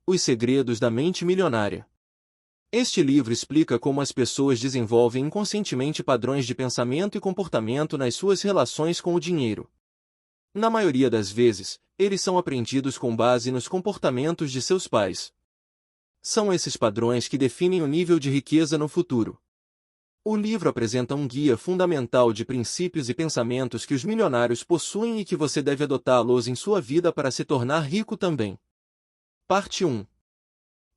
Os Segredos da Mente Milionária. Este livro explica como as pessoas desenvolvem inconscientemente padrões de pensamento e comportamento nas suas relações com o dinheiro. Na maioria das vezes, eles são aprendidos com base nos comportamentos de seus pais. São esses padrões que definem o nível de riqueza no futuro. O livro apresenta um guia fundamental de princípios e pensamentos que os milionários possuem e que você deve adotá-los em sua vida para se tornar rico também. Parte 1.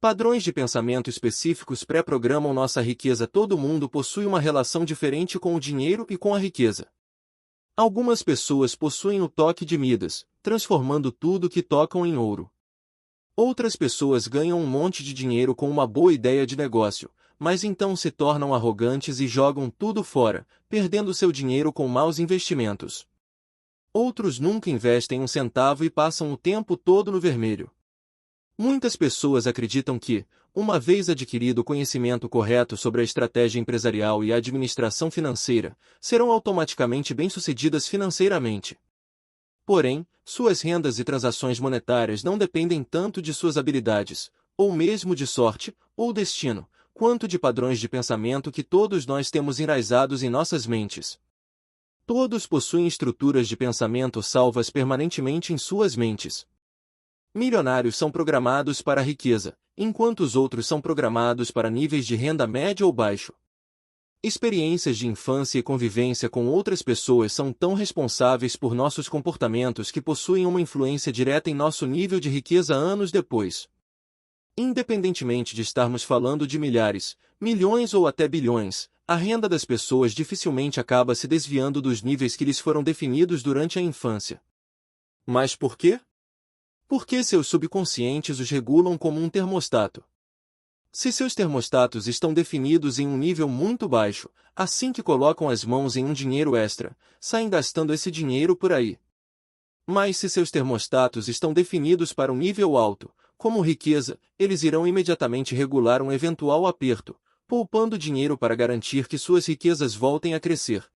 Padrões de pensamento específicos pré-programam nossa riqueza. Todo mundo possui uma relação diferente com o dinheiro e com a riqueza. Algumas pessoas possuem o toque de Midas, transformando tudo que tocam em ouro. Outras pessoas ganham um monte de dinheiro com uma boa ideia de negócio, mas então se tornam arrogantes e jogam tudo fora, perdendo seu dinheiro com maus investimentos. Outros nunca investem um centavo e passam o tempo todo no vermelho. Muitas pessoas acreditam que, uma vez adquirido o conhecimento correto sobre a estratégia empresarial e a administração financeira, serão automaticamente bem-sucedidas financeiramente. Porém, suas rendas e transações monetárias não dependem tanto de suas habilidades, ou mesmo de sorte, ou destino, quanto de padrões de pensamento que todos nós temos enraizados em nossas mentes. Todos possuem estruturas de pensamento salvas permanentemente em suas mentes. Milionários são programados para a riqueza, enquanto os outros são programados para níveis de renda média ou baixo. Experiências de infância e convivência com outras pessoas são tão responsáveis por nossos comportamentos que possuem uma influência direta em nosso nível de riqueza anos depois. Independentemente de estarmos falando de milhares, milhões ou até bilhões, a renda das pessoas dificilmente acaba se desviando dos níveis que lhes foram definidos durante a infância. Mas por quê? Porque seus subconscientes os regulam como um termostato. Se seus termostatos estão definidos em um nível muito baixo, assim que colocam as mãos em um dinheiro extra, saem gastando esse dinheiro por aí. Mas se seus termostatos estão definidos para um nível alto, como riqueza, eles irão imediatamente regular um eventual aperto, poupando dinheiro para garantir que suas riquezas voltem a crescer.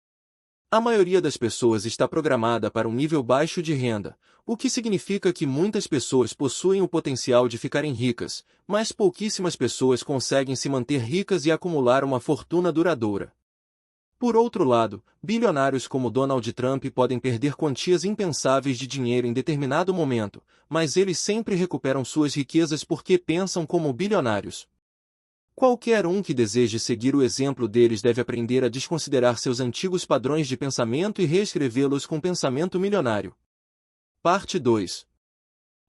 A maioria das pessoas está programada para um nível baixo de renda, o que significa que muitas pessoas possuem o potencial de ficarem ricas, mas pouquíssimas pessoas conseguem se manter ricas e acumular uma fortuna duradoura. Por outro lado, bilionários como Donald Trump podem perder quantias impensáveis de dinheiro em determinado momento, mas eles sempre recuperam suas riquezas porque pensam como bilionários. Qualquer um que deseje seguir o exemplo deles deve aprender a desconsiderar seus antigos padrões de pensamento e reescrevê-los com pensamento milionário. Parte 2.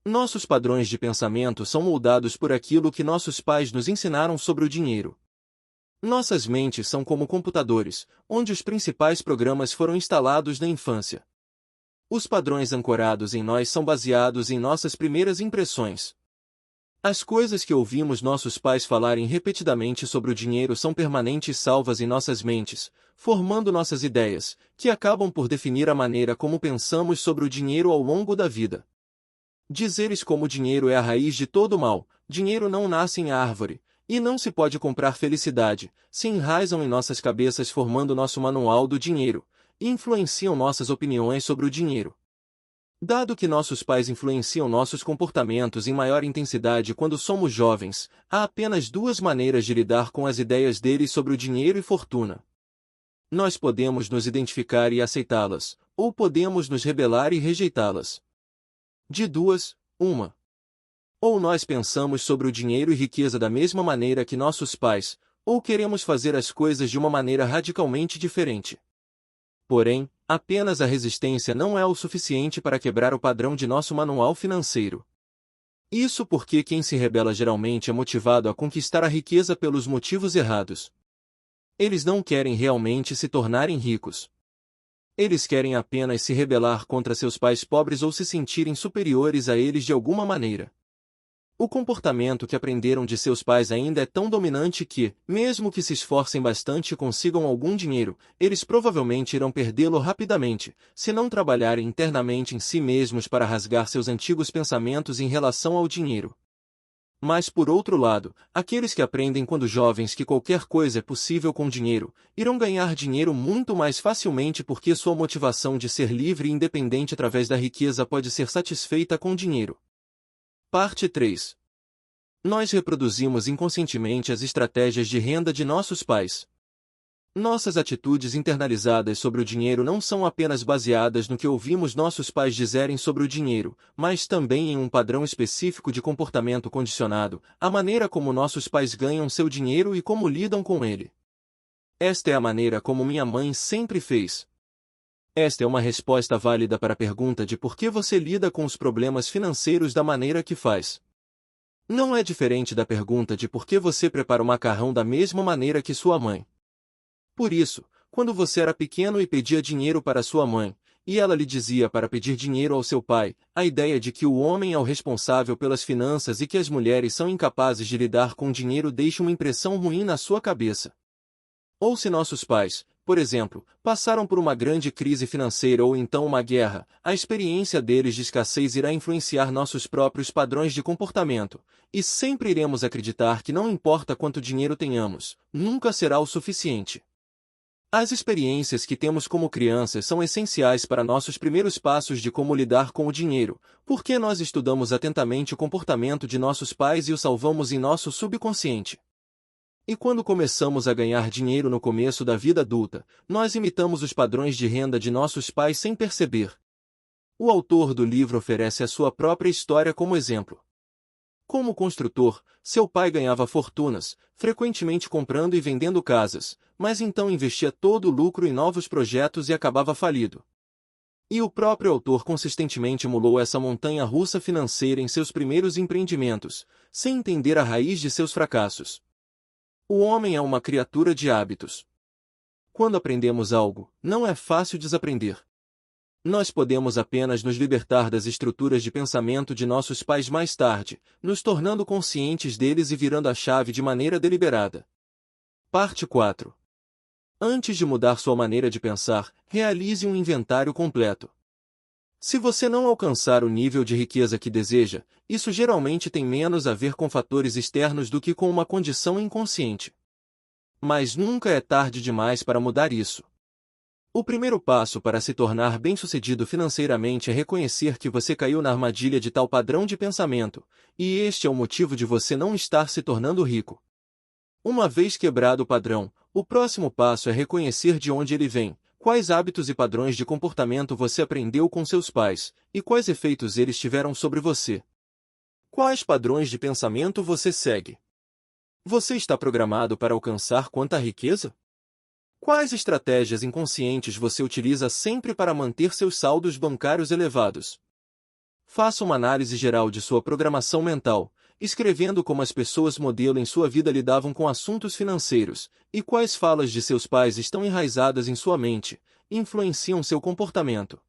Nossos padrões de pensamento são moldados por aquilo que nossos pais nos ensinaram sobre o dinheiro. Nossas mentes são como computadores, onde os principais programas foram instalados na infância. Os padrões ancorados em nós são baseados em nossas primeiras impressões. As coisas que ouvimos nossos pais falarem repetidamente sobre o dinheiro são permanentes salvas em nossas mentes, formando nossas ideias, que acabam por definir a maneira como pensamos sobre o dinheiro ao longo da vida. Dizeres como o dinheiro é a raiz de todo mal, dinheiro não nasce em árvore, e não se pode comprar felicidade, se enraizam em nossas cabeças formando nosso manual do dinheiro, e influenciam nossas opiniões sobre o dinheiro. Dado que nossos pais influenciam nossos comportamentos em maior intensidade quando somos jovens, há apenas duas maneiras de lidar com as ideias deles sobre o dinheiro e fortuna. Nós podemos nos identificar e aceitá-las, ou podemos nos rebelar e rejeitá-las. De duas, uma. Ou nós pensamos sobre o dinheiro e riqueza da mesma maneira que nossos pais, ou queremos fazer as coisas de uma maneira radicalmente diferente. Porém, apenas a resistência não é o suficiente para quebrar o padrão de nosso manual financeiro. Isso porque quem se rebela geralmente é motivado a conquistar a riqueza pelos motivos errados. Eles não querem realmente se tornarem ricos. Eles querem apenas se rebelar contra seus pais pobres ou se sentirem superiores a eles de alguma maneira. O comportamento que aprenderam de seus pais ainda é tão dominante que, mesmo que se esforcem bastante e consigam algum dinheiro, eles provavelmente irão perdê-lo rapidamente, se não trabalharem internamente em si mesmos para rasgar seus antigos pensamentos em relação ao dinheiro. Mas por outro lado, aqueles que aprendem quando jovens que qualquer coisa é possível com dinheiro, irão ganhar dinheiro muito mais facilmente porque sua motivação de ser livre e independente através da riqueza pode ser satisfeita com dinheiro. Parte 3. Nós reproduzimos inconscientemente as estratégias de renda de nossos pais. Nossas atitudes internalizadas sobre o dinheiro não são apenas baseadas no que ouvimos nossos pais dizerem sobre o dinheiro, mas também em um padrão específico de comportamento condicionado, a maneira como nossos pais ganham seu dinheiro e como lidam com ele. Esta é a maneira como minha mãe sempre fez. Esta é uma resposta válida para a pergunta de por que você lida com os problemas financeiros da maneira que faz. Não é diferente da pergunta de por que você prepara o macarrão da mesma maneira que sua mãe. Por isso, quando você era pequeno e pedia dinheiro para sua mãe, e ela lhe dizia para pedir dinheiro ao seu pai, a ideia de que o homem é o responsável pelas finanças e que as mulheres são incapazes de lidar com dinheiro deixa uma impressão ruim na sua cabeça. Ou se nossos pais, por exemplo, passaram por uma grande crise financeira ou então uma guerra, a experiência deles de escassez irá influenciar nossos próprios padrões de comportamento, e sempre iremos acreditar que não importa quanto dinheiro tenhamos, nunca será o suficiente. As experiências que temos como crianças são essenciais para nossos primeiros passos de como lidar com o dinheiro, porque nós estudamos atentamente o comportamento de nossos pais e o salvamos em nosso subconsciente. E quando começamos a ganhar dinheiro no começo da vida adulta, nós imitamos os padrões de renda de nossos pais sem perceber. O autor do livro oferece a sua própria história como exemplo. Como construtor, seu pai ganhava fortunas, frequentemente comprando e vendendo casas, mas então investia todo o lucro em novos projetos e acabava falido. E o próprio autor consistentemente emulou essa montanha-russa financeira em seus primeiros empreendimentos, sem entender a raiz de seus fracassos. O homem é uma criatura de hábitos. Quando aprendemos algo, não é fácil desaprender. Nós podemos apenas nos libertar das estruturas de pensamento de nossos pais mais tarde, nos tornando conscientes deles e virando a chave de maneira deliberada. Parte 4. Antes de mudar sua maneira de pensar, realize um inventário completo. Se você não alcançar o nível de riqueza que deseja, isso geralmente tem menos a ver com fatores externos do que com uma condição inconsciente. Mas nunca é tarde demais para mudar isso. O primeiro passo para se tornar bem-sucedido financeiramente é reconhecer que você caiu na armadilha de tal padrão de pensamento, e este é o motivo de você não estar se tornando rico. Uma vez quebrado o padrão, o próximo passo é reconhecer de onde ele vem, quais hábitos e padrões de comportamento você aprendeu com seus pais, e quais efeitos eles tiveram sobre você. Quais padrões de pensamento você segue? Você está programado para alcançar quanta riqueza? Quais estratégias inconscientes você utiliza sempre para manter seus saldos bancários elevados? Faça uma análise geral de sua programação mental, escrevendo como as pessoas modelo em sua vida lidavam com assuntos financeiros, e quais falas de seus pais estão enraizadas em sua mente, e influenciam seu comportamento.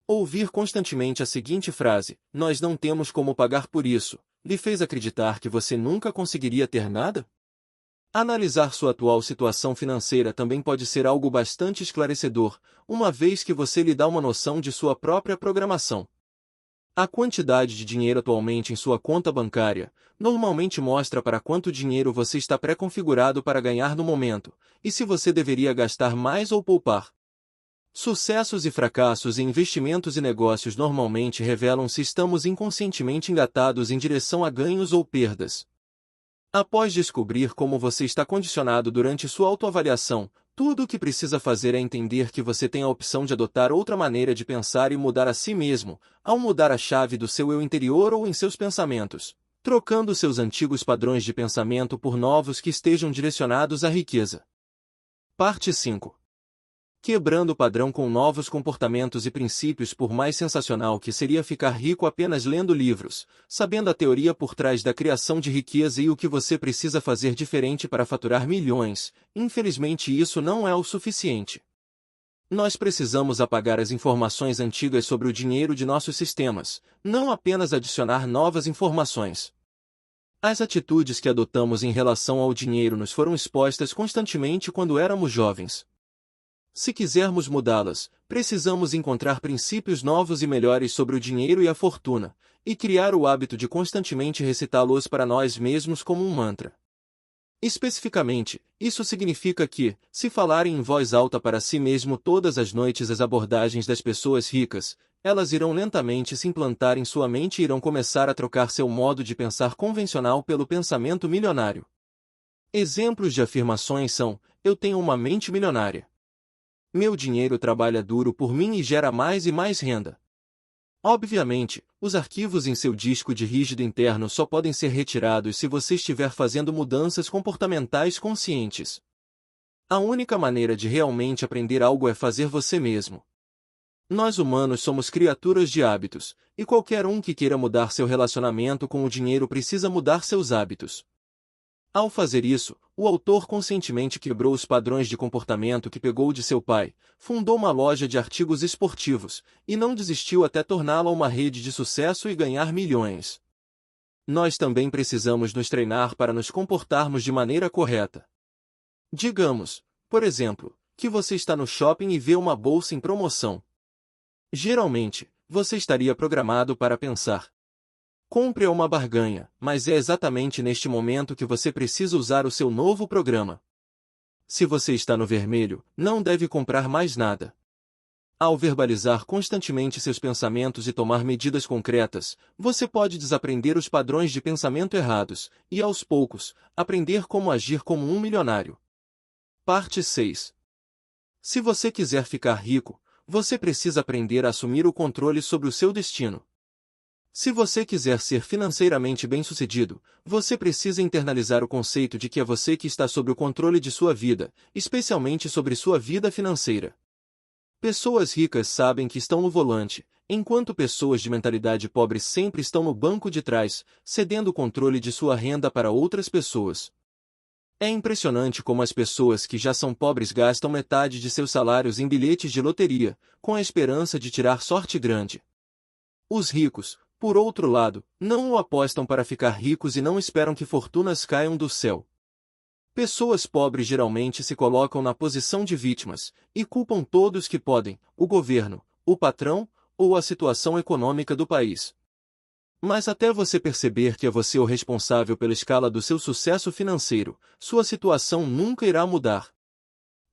Ouvir constantemente a seguinte frase, "Nós não temos como pagar por isso", lhe fez acreditar que você nunca conseguiria ter nada? Analisar sua atual situação financeira também pode ser algo bastante esclarecedor, uma vez que você lhe dá uma noção de sua própria programação. A quantidade de dinheiro atualmente em sua conta bancária normalmente mostra para quanto dinheiro você está pré-configurado para ganhar no momento, e se você deveria gastar mais ou poupar. Sucessos e fracassos em investimentos e negócios normalmente revelam se estamos inconscientemente engatados em direção a ganhos ou perdas. Após descobrir como você está condicionado durante sua autoavaliação, tudo o que precisa fazer é entender que você tem a opção de adotar outra maneira de pensar e mudar a si mesmo, ao mudar a chave do seu eu interior ou em seus pensamentos, trocando seus antigos padrões de pensamento por novos que estejam direcionados à riqueza. Parte 5. Quebrando o padrão com novos comportamentos e princípios. Por mais sensacional que seria ficar rico apenas lendo livros, sabendo a teoria por trás da criação de riqueza e o que você precisa fazer diferente para faturar milhões, infelizmente isso não é o suficiente. Nós precisamos apagar as informações antigas sobre o dinheiro de nossos sistemas, não apenas adicionar novas informações. As atitudes que adotamos em relação ao dinheiro nos foram expostas constantemente quando éramos jovens. Se quisermos mudá-las, precisamos encontrar princípios novos e melhores sobre o dinheiro e a fortuna, e criar o hábito de constantemente recitá-los para nós mesmos como um mantra. Especificamente, isso significa que, se falarem em voz alta para si mesmo todas as noites as abordagens das pessoas ricas, elas irão lentamente se implantar em sua mente e irão começar a trocar seu modo de pensar convencional pelo pensamento milionário. Exemplos de afirmações são: eu tenho uma mente milionária. Meu dinheiro trabalha duro por mim e gera mais e mais renda. Obviamente, os arquivos em seu disco de rígido interno só podem ser retirados se você estiver fazendo mudanças comportamentais conscientes. A única maneira de realmente aprender algo é fazer você mesmo. Nós humanos somos criaturas de hábitos, e qualquer um que queira mudar seu relacionamento com o dinheiro precisa mudar seus hábitos. Ao fazer isso, o autor conscientemente quebrou os padrões de comportamento que pegou de seu pai, fundou uma loja de artigos esportivos, e não desistiu até torná-la uma rede de sucesso e ganhar milhões. Nós também precisamos nos treinar para nos comportarmos de maneira correta. Digamos, por exemplo, que você está no shopping e vê uma bolsa em promoção. Geralmente, você estaria programado para pensar: compre uma barganha, mas é exatamente neste momento que você precisa usar o seu novo programa. Se você está no vermelho, não deve comprar mais nada. Ao verbalizar constantemente seus pensamentos e tomar medidas concretas, você pode desaprender os padrões de pensamento errados e, aos poucos, aprender como agir como um milionário. Parte 6. Se você quiser ficar rico, você precisa aprender a assumir o controle sobre o seu destino. Se você quiser ser financeiramente bem-sucedido, você precisa internalizar o conceito de que é você que está sob o controle de sua vida, especialmente sobre sua vida financeira. Pessoas ricas sabem que estão no volante, enquanto pessoas de mentalidade pobre sempre estão no banco de trás, cedendo o controle de sua renda para outras pessoas. É impressionante como as pessoas que já são pobres gastam metade de seus salários em bilhetes de loteria, com a esperança de tirar sorte grande. Os ricos, por outro lado, não o apostam para ficar ricos e não esperam que fortunas caiam do céu. Pessoas pobres geralmente se colocam na posição de vítimas, e culpam todos que podem, o governo, o patrão, ou a situação econômica do país. Mas até você perceber que é você o responsável pela escala do seu sucesso financeiro, sua situação nunca irá mudar.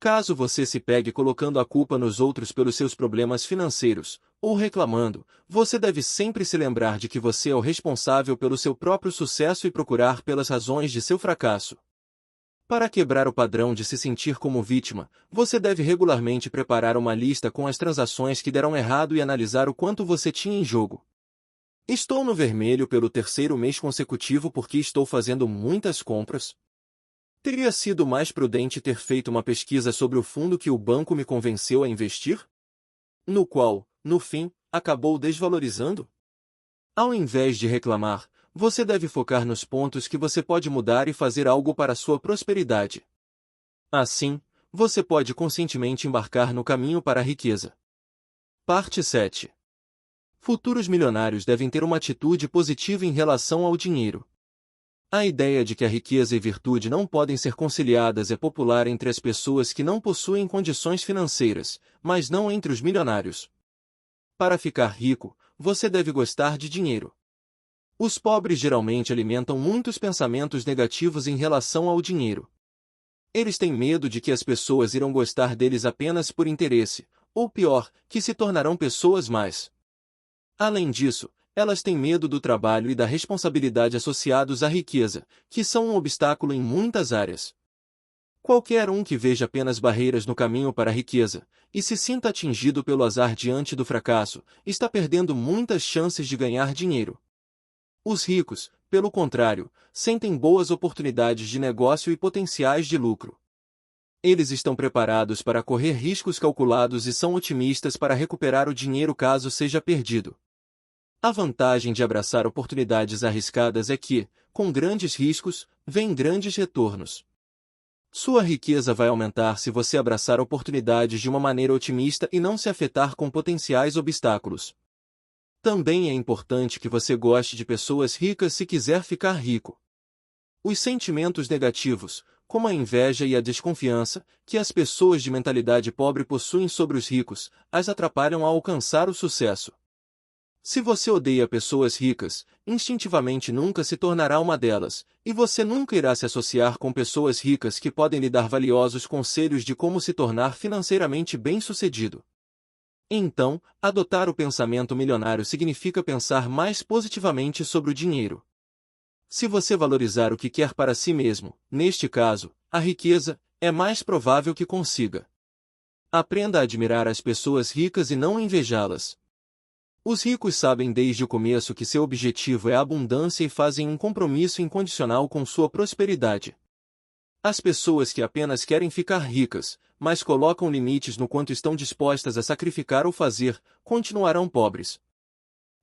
Caso você se pegue colocando a culpa nos outros pelos seus problemas financeiros, ou reclamando, você deve sempre se lembrar de que você é o responsável pelo seu próprio sucesso e procurar pelas razões de seu fracasso. Para quebrar o padrão de se sentir como vítima, você deve regularmente preparar uma lista com as transações que deram errado e analisar o quanto você tinha em jogo. Estou no vermelho pelo terceiro mês consecutivo porque estou fazendo muitas compras. Teria sido mais prudente ter feito uma pesquisa sobre o fundo que o banco me convenceu a investir? No qual, no fim, acabou desvalorizando? Ao invés de reclamar, você deve focar nos pontos que você pode mudar e fazer algo para sua prosperidade. Assim, você pode conscientemente embarcar no caminho para a riqueza. Parte 7. Futuros milionários devem ter uma atitude positiva em relação ao dinheiro. A ideia de que a riqueza e virtude não podem ser conciliadas é popular entre as pessoas que não possuem condições financeiras, mas não entre os milionários. Para ficar rico, você deve gostar de dinheiro. Os pobres geralmente alimentam muitos pensamentos negativos em relação ao dinheiro. Eles têm medo de que as pessoas irão gostar deles apenas por interesse, ou pior, que se tornarão pessoas más. Além disso, elas têm medo do trabalho e da responsabilidade associados à riqueza, que são um obstáculo em muitas áreas. Qualquer um que veja apenas barreiras no caminho para a riqueza, e se sinta atingido pelo azar diante do fracasso, está perdendo muitas chances de ganhar dinheiro. Os ricos, pelo contrário, sentem boas oportunidades de negócio e potenciais de lucro. Eles estão preparados para correr riscos calculados e são otimistas para recuperar o dinheiro caso seja perdido. A vantagem de abraçar oportunidades arriscadas é que, com grandes riscos, vêm grandes retornos. Sua riqueza vai aumentar se você abraçar oportunidades de uma maneira otimista e não se afetar com potenciais obstáculos. Também é importante que você goste de pessoas ricas se quiser ficar rico. Os sentimentos negativos, como a inveja e a desconfiança, que as pessoas de mentalidade pobre possuem sobre os ricos, as atrapalham a alcançar o sucesso. Se você odeia pessoas ricas, instintivamente nunca se tornará uma delas, e você nunca irá se associar com pessoas ricas que podem lhe dar valiosos conselhos de como se tornar financeiramente bem-sucedido. Então, adotar o pensamento milionário significa pensar mais positivamente sobre o dinheiro. Se você valorizar o que quer para si mesmo, neste caso, a riqueza, é mais provável que consiga. Aprenda a admirar as pessoas ricas e não invejá-las. Os ricos sabem desde o começo que seu objetivo é a abundância e fazem um compromisso incondicional com sua prosperidade. As pessoas que apenas querem ficar ricas, mas colocam limites no quanto estão dispostas a sacrificar ou fazer, continuarão pobres.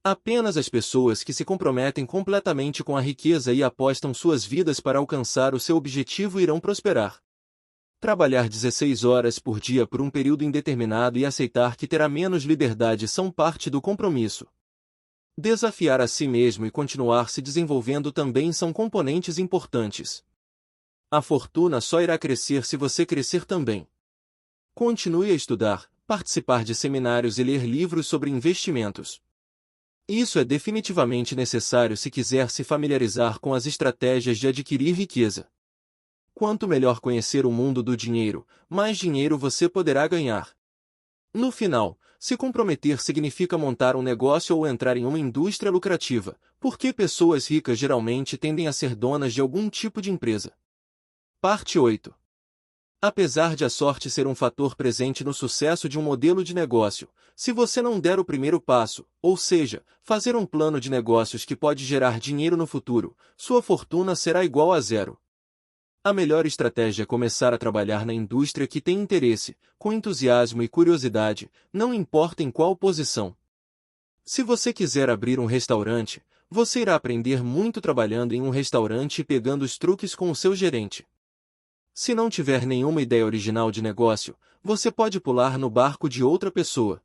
Apenas as pessoas que se comprometem completamente com a riqueza e apostam suas vidas para alcançar o seu objetivo irão prosperar. Trabalhar 16 horas por dia por um período indeterminado e aceitar que terá menos liberdade são parte do compromisso. Desafiar a si mesmo e continuar se desenvolvendo também são componentes importantes. A fortuna só irá crescer se você crescer também. Continue a estudar, participar de seminários e ler livros sobre investimentos. Isso é definitivamente necessário se quiser se familiarizar com as estratégias de adquirir riqueza. Quanto melhor conhecer o mundo do dinheiro, mais dinheiro você poderá ganhar. No final, se comprometer significa montar um negócio ou entrar em uma indústria lucrativa, porque pessoas ricas geralmente tendem a ser donas de algum tipo de empresa. Parte 8. Apesar de a sorte ser um fator presente no sucesso de um modelo de negócio, se você não der o primeiro passo, ou seja, fazer um plano de negócios que pode gerar dinheiro no futuro, sua fortuna será igual a zero. A melhor estratégia é começar a trabalhar na indústria que tem interesse, com entusiasmo e curiosidade, não importa em qual posição. Se você quiser abrir um restaurante, você irá aprender muito trabalhando em um restaurante e pegando os truques com o seu gerente. Se não tiver nenhuma ideia original de negócio, você pode pular no barco de outra pessoa.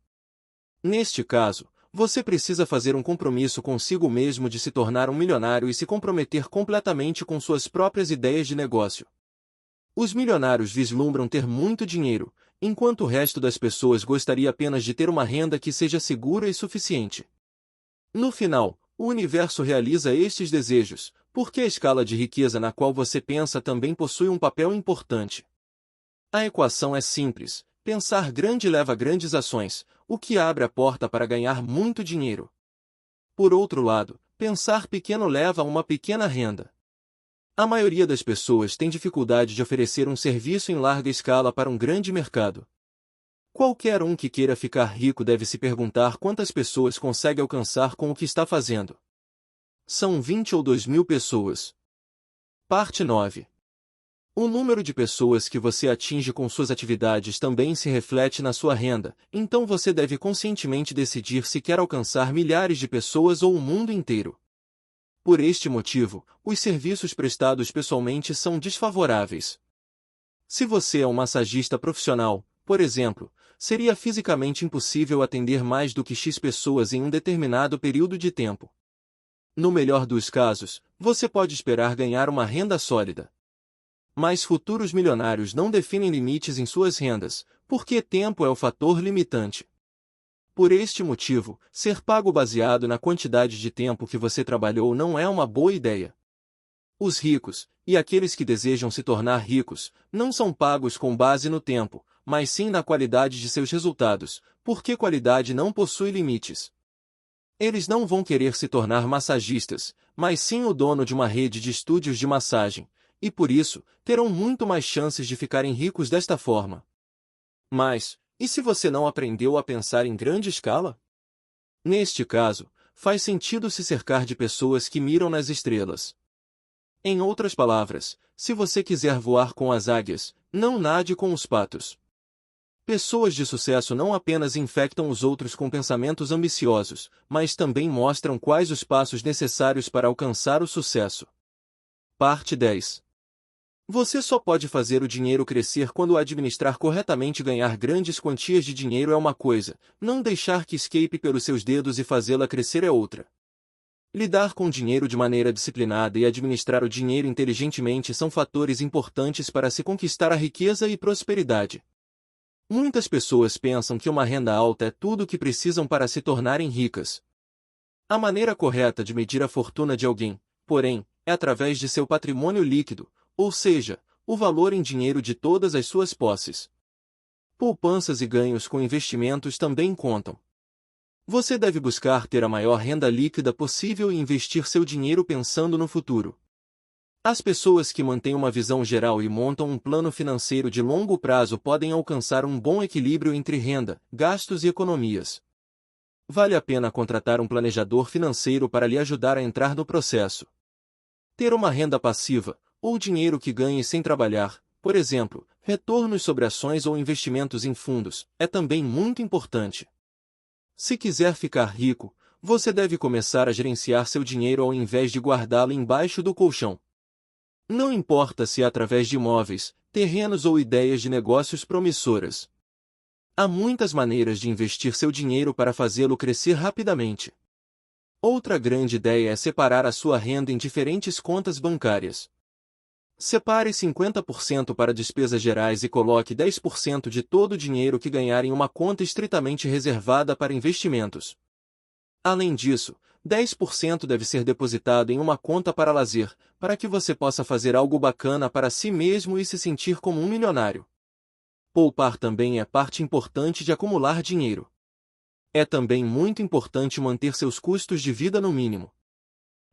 Neste caso, você precisa fazer um compromisso consigo mesmo de se tornar um milionário e se comprometer completamente com suas próprias ideias de negócio. Os milionários vislumbram ter muito dinheiro, enquanto o resto das pessoas gostaria apenas de ter uma renda que seja segura e suficiente. No final, o universo realiza estes desejos, porque a escala de riqueza na qual você pensa também possui um papel importante. A equação é simples: pensar grande leva a grandes ações, o que abre a porta para ganhar muito dinheiro. Por outro lado, pensar pequeno leva a uma pequena renda. A maioria das pessoas tem dificuldade de oferecer um serviço em larga escala para um grande mercado. Qualquer um que queira ficar rico deve se perguntar quantas pessoas consegue alcançar com o que está fazendo. São 20 ou 2.000 pessoas. Parte 9. O número de pessoas que você atinge com suas atividades também se reflete na sua renda, então você deve conscientemente decidir se quer alcançar milhares de pessoas ou o mundo inteiro. Por este motivo, os serviços prestados pessoalmente são desfavoráveis. Se você é um massagista profissional, por exemplo, seria fisicamente impossível atender mais do que X pessoas em um determinado período de tempo. No melhor dos casos, você pode esperar ganhar uma renda sólida. Mas futuros milionários não definem limites em suas rendas, porque tempo é o fator limitante. Por este motivo, ser pago baseado na quantidade de tempo que você trabalhou não é uma boa ideia. Os ricos, e aqueles que desejam se tornar ricos, não são pagos com base no tempo, mas sim na qualidade de seus resultados, porque qualidade não possui limites. Eles não vão querer se tornar massagistas, mas sim o dono de uma rede de estúdios de massagem, e por isso, terão muito mais chances de ficarem ricos desta forma. Mas, e se você não aprendeu a pensar em grande escala? Neste caso, faz sentido se cercar de pessoas que miram nas estrelas. Em outras palavras, se você quiser voar com as águias, não nade com os patos. Pessoas de sucesso não apenas infectam os outros com pensamentos ambiciosos, mas também mostram quais os passos necessários para alcançar o sucesso. Parte 10. Você só pode fazer o dinheiro crescer quando o administrar corretamente. Ganhar grandes quantias de dinheiro é uma coisa, não deixar que escape pelos seus dedos e fazê-la crescer é outra. Lidar com dinheiro de maneira disciplinada e administrar o dinheiro inteligentemente são fatores importantes para se conquistar a riqueza e prosperidade. Muitas pessoas pensam que uma renda alta é tudo o que precisam para se tornarem ricas. A maneira correta de medir a fortuna de alguém, porém, é através de seu patrimônio líquido, ou seja, o valor em dinheiro de todas as suas posses. Poupanças e ganhos com investimentos também contam. Você deve buscar ter a maior renda líquida possível e investir seu dinheiro pensando no futuro. As pessoas que mantêm uma visão geral e montam um plano financeiro de longo prazo podem alcançar um bom equilíbrio entre renda, gastos e economias. Vale a pena contratar um planejador financeiro para lhe ajudar a entrar no processo. Ter uma renda passiva, ou dinheiro que ganhe sem trabalhar, por exemplo, retornos sobre ações ou investimentos em fundos, é também muito importante. Se quiser ficar rico, você deve começar a gerenciar seu dinheiro ao invés de guardá-lo embaixo do colchão. Não importa se é através de imóveis, terrenos ou ideias de negócios promissoras. Há muitas maneiras de investir seu dinheiro para fazê-lo crescer rapidamente. Outra grande ideia é separar a sua renda em diferentes contas bancárias. Separe 50% para despesas gerais e coloque 10% de todo o dinheiro que ganhar em uma conta estritamente reservada para investimentos. Além disso, 10% deve ser depositado em uma conta para lazer, para que você possa fazer algo bacana para si mesmo e se sentir como um milionário. Poupar também é parte importante de acumular dinheiro. É também muito importante manter seus custos de vida no mínimo.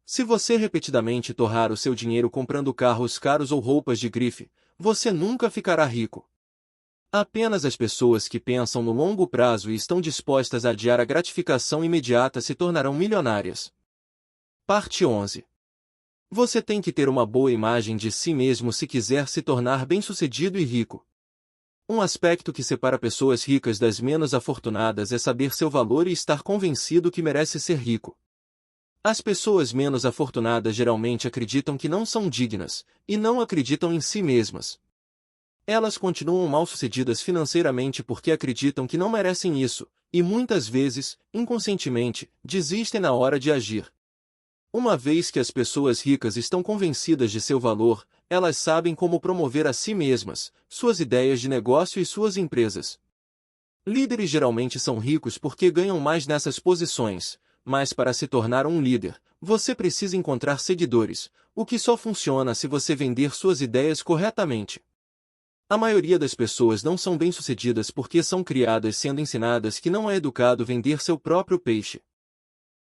Se você repetidamente torrar o seu dinheiro comprando carros caros ou roupas de grife, você nunca ficará rico. Apenas as pessoas que pensam no longo prazo e estão dispostas a adiar a gratificação imediata se tornarão milionárias. Parte 11. Você tem que ter uma boa imagem de si mesmo se quiser se tornar bem-sucedido e rico. Um aspecto que separa pessoas ricas das menos afortunadas é saber seu valor e estar convencido que merece ser rico. As pessoas menos afortunadas geralmente acreditam que não são dignas, e não acreditam em si mesmas. Elas continuam mal-sucedidas financeiramente porque acreditam que não merecem isso, e muitas vezes, inconscientemente, desistem na hora de agir. Uma vez que as pessoas ricas estão convencidas de seu valor, elas sabem como promover a si mesmas, suas ideias de negócio e suas empresas. Líderes geralmente são ricos porque ganham mais nessas posições, mas para se tornar um líder, você precisa encontrar seguidores, o que só funciona se você vender suas ideias corretamente. A maioria das pessoas não são bem-sucedidas porque são criadas sendo ensinadas que não é educado vender seu próprio peixe.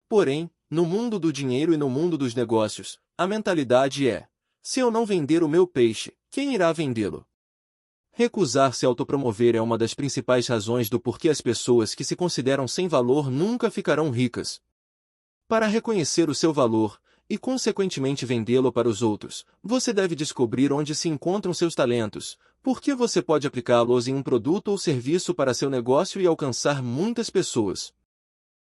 Porém, no mundo do dinheiro e no mundo dos negócios, a mentalidade é: se eu não vender o meu peixe, quem irá vendê-lo? Recusar-se a autopromover é uma das principais razões do porquê as pessoas que se consideram sem valor nunca ficarão ricas. Para reconhecer o seu valor, e consequentemente vendê-lo para os outros, você deve descobrir onde se encontram seus talentos, porque você pode aplicá-los em um produto ou serviço para seu negócio e alcançar muitas pessoas.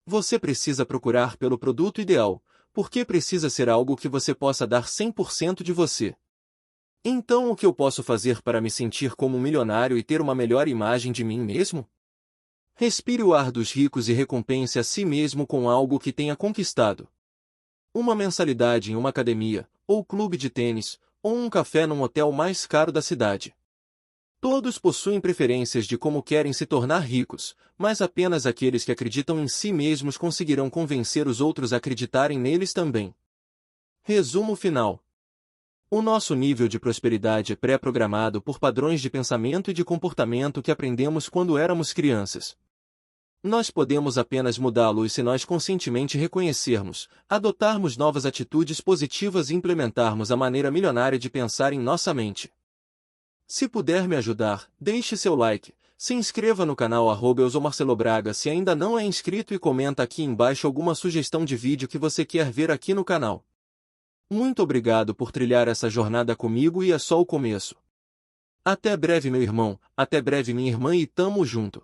Você precisa procurar pelo produto ideal, porque precisa ser algo que você possa dar 100% de você. Então o que eu posso fazer para me sentir como um milionário e ter uma melhor imagem de mim mesmo? Respire o ar dos ricos e recompense a si mesmo com algo que tenha conquistado. Uma mensalidade em uma academia, ou clube de tênis, ou um café num hotel mais caro da cidade. Todos possuem preferências de como querem se tornar ricos, mas apenas aqueles que acreditam em si mesmos conseguirão convencer os outros a acreditarem neles também. Resumo final. O nosso nível de prosperidade é pré-programado por padrões de pensamento e de comportamento que aprendemos quando éramos crianças. Nós podemos apenas mudá-los se nós conscientemente reconhecermos, adotarmos novas atitudes positivas e implementarmos a maneira milionária de pensar em nossa mente. Se puder me ajudar, deixe seu like, se inscreva no canal @eusomarcelobraga se ainda não é inscrito e comenta aqui embaixo alguma sugestão de vídeo que você quer ver aqui no canal. Muito obrigado por trilhar essa jornada comigo e é só o começo. Até breve meu irmão, até breve minha irmã e tamo junto.